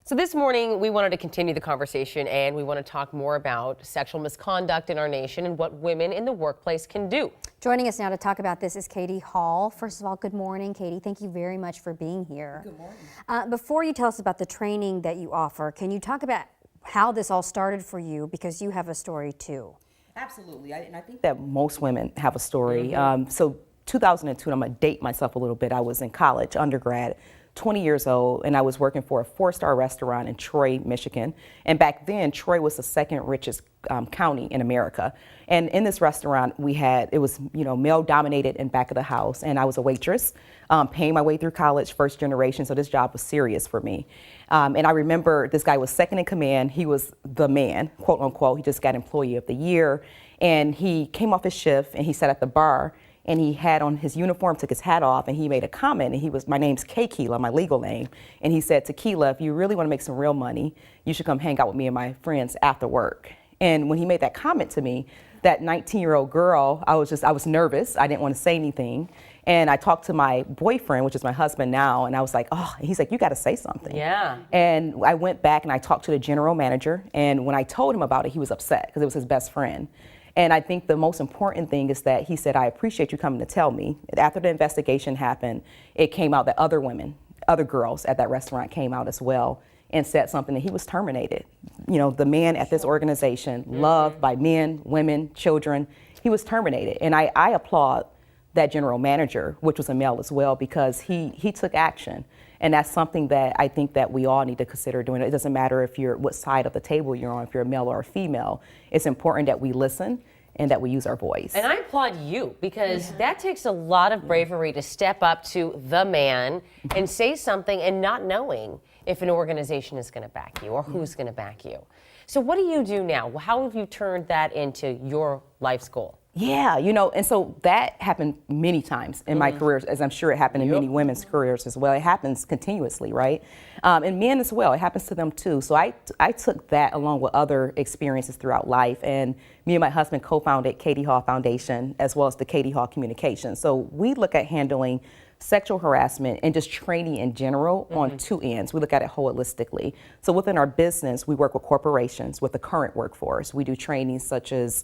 So this morning, we wanted to continue the conversation and we want to talk more about sexual misconduct in our nation and what women in the workplace can do. Joining us now to talk about this is Katie Hall. First of all, good morning, Katie. Thank you very much for being here. Good morning. Before you tell us about the training that you offer, can you talk about how this all started for you, because you have a story too? Absolutely, and I think that most women have a story. So 2002, I'm going to date myself a little bit. I was in college, undergrad, 20 years old, and I was working for a 4-star restaurant in Troy, Michigan. And back then, Troy was the second richest county in America. And in this restaurant, it was male dominated in back of the house, and I was a waitress, paying my way through college, first generation. So this job was serious for me. And I remember this guy was second in command. He was the man, quote unquote. He just got Employee of the Year, and he came off his shift and he sat at the bar. And he had on his uniform, took his hat off, and he made a comment. And my name's Keila, my legal name. And he said, Tequila, if you really want to make some real money, you should come hang out with me and my friends after work. And when he made that comment to me, that 19-year-old girl, I was nervous. I didn't want to say anything. And I talked to my boyfriend, which is my husband now, and I was like, oh, he's like, you got to say something. Yeah. And I went back and I talked to the general manager. And when I told him about it, he was upset because it was his best friend. And I think the most important thing is that he said, I appreciate you coming to tell me. After the investigation happened, it came out that other women, other girls at that restaurant came out as well and said something, that he was terminated. You know, the man at this organization, loved by men, women, children, he was terminated. And I applaud that general manager, which was a male as well, because he took action. And that's something that I think that we all need to consider doing. It doesn't matter what side of the table you're on, if you're a male or a female. It's important that we listen and that we use our voice. And I applaud you, because that takes a lot of bravery to step up to the man and say something and not knowing if an organization is going to back you or who's going to back you. So what do you do now? How have you turned that into your life's goal? Yeah, and so that happened many times in my career, as I'm sure it happened in many women's careers as well. It happens continuously, right? And men as well, it happens to them too. So I took that along with other experiences throughout life, and me and my husband co-founded Katie Hall Foundation, as well as the Katie Hall Communications. So we look at handling sexual harassment and just training in general on two ends. We look at it holistically. So within our business, we work with corporations, with the current workforce. We do training such as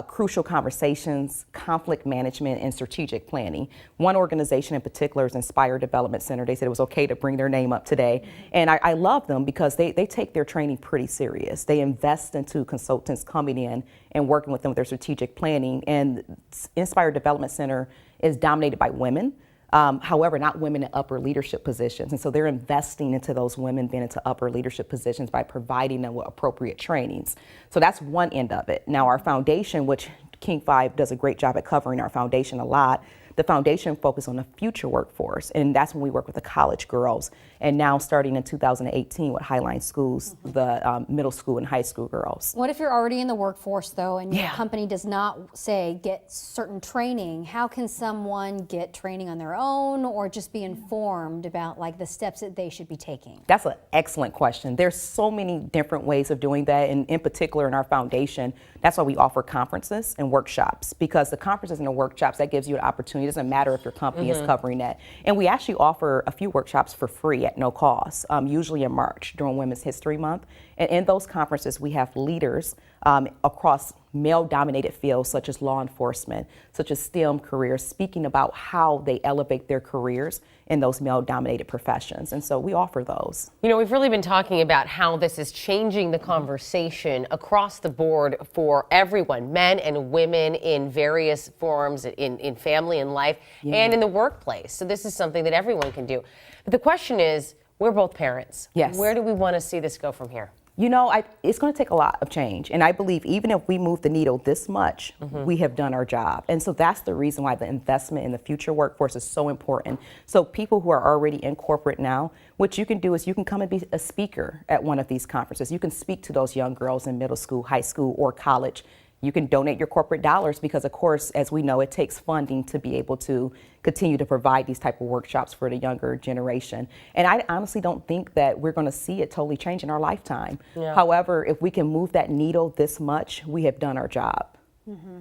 crucial conversations, conflict management, and strategic planning. One organization in particular is Inspire Development Center. They said it was okay to bring their name up today. And I love them because they take their training pretty serious. They invest into consultants coming in and working with them with their strategic planning. And Inspire Development Center is dominated by women. However, not women in upper leadership positions. And so they're investing into those women being into upper leadership positions by providing them with appropriate trainings. So that's one end of it. Now, our foundation, which King 5 does a great job at covering our foundation a lot, the foundation focuses on the future workforce, and that's when we work with the college girls. And now starting in 2018 with Highline Schools, the middle school and high school girls. What if you're already in the workforce though, and your company does not say get certain training? How can someone get training on their own, or just be informed about like the steps that they should be taking? That's an excellent question. There's so many different ways of doing that, and in particular in our foundation, that's why we offer conferences and workshops, because the conferences and the workshops, that gives you an opportunity. It doesn't matter if your company is covering that. And we actually offer a few workshops for free at no cost, usually in March during Women's History Month. And in those conferences, we have leaders across male-dominated fields such as law enforcement, such as STEM careers, speaking about how they elevate their careers in those male-dominated professions. And so we offer those. You know, we've really been talking about how this is changing the conversation across the board for everyone, men and women in various forms, in family and life, and in the workplace. So this is something that everyone can do. But the question is, we're both parents. Yes. Where do we want to see this go from here? You know, it's going to take a lot of change. And I believe even if we move the needle this much, we have done our job. And so that's the reason why the investment in the future workforce is so important. So people who are already in corporate now, what you can do is you can come and be a speaker at one of these conferences. You can speak to those young girls in middle school, high school, or college. You can donate your corporate dollars because, of course, as we know, it takes funding to be able to continue to provide these type of workshops for the younger generation. And I honestly don't think that we're going to see it totally change in our lifetime. Yeah. However, if we can move that needle this much, we have done our job.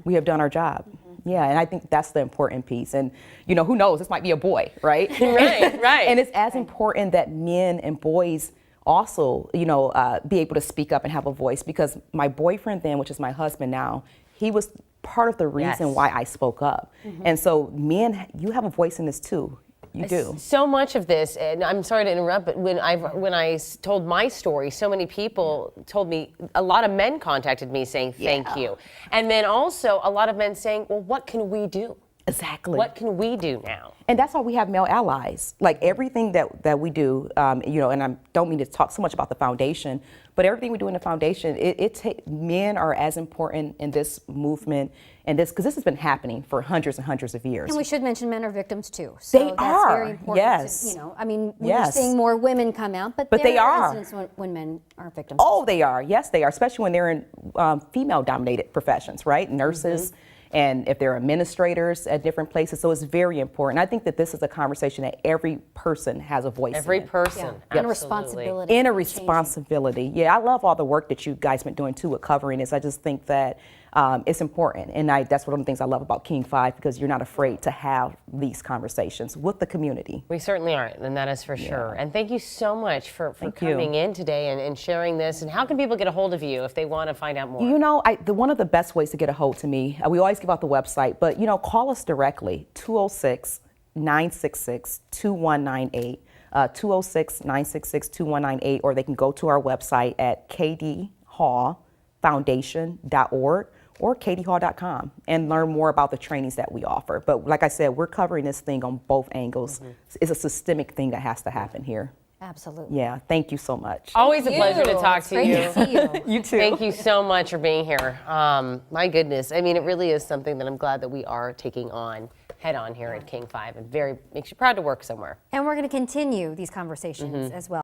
We have done our job. Yeah, and I think that's the important piece. And, you know, who knows? This might be a boy, right? Right. And it's as important that men and boys also, be able to speak up and have a voice, because my boyfriend then, which is my husband now, he was part of the reason Yes. why I spoke up. And so men, you have a voice in this too. You do. So much of this, and I'm sorry to interrupt, but when I told my story, so many people told me, a lot of men contacted me saying thank you. And then also a lot of men saying, well, what can we do? Exactly. What can we do now? And that's why we have male allies. Like everything that we do, and I don't mean to talk so much about the foundation, but everything we do in the foundation, men are as important in this movement, and because this has been happening for hundreds and hundreds of years. And we should mention men are victims too. So They that's are, very important. yes. I mean, we're Yes. seeing more women come out, but they there are. incidents when men are victims. Oh, they are. Yes, they are, especially when they're in female-dominated professions, right? Nurses. And if they're administrators at different places. So it's very important. I think that this is a conversation that every person has a voice Every in. person. And Absolutely. responsibility. And a for responsibility. Yeah, I love all the work that you guys been doing too with covering this. I just think that it's important. And that's one of the things I love about King 5, because you're not afraid to have these conversations with the community. We certainly aren't, and that is for sure. And thank you so much for Thank you. coming in today and sharing this. And how can people get a hold of you if they want to find out more? One of the best ways to get a hold to me, we always give out the website, but call us directly, 206-966-2198, 206-966-2198, or they can go to our website at kdhallfoundation.org or kdhall.com and learn more about the trainings that we offer. But like I said, we're covering this thing on both angles. It's a systemic thing that has to happen here. Absolutely. Yeah, thank you so much. Always a pleasure to talk It's to great you. to see you. You too. Thank you so much for being here. My goodness. I mean, it really is something that I'm glad that we are taking on head on here at King 5, and makes you proud to work somewhere. And we're going to continue these conversations as well.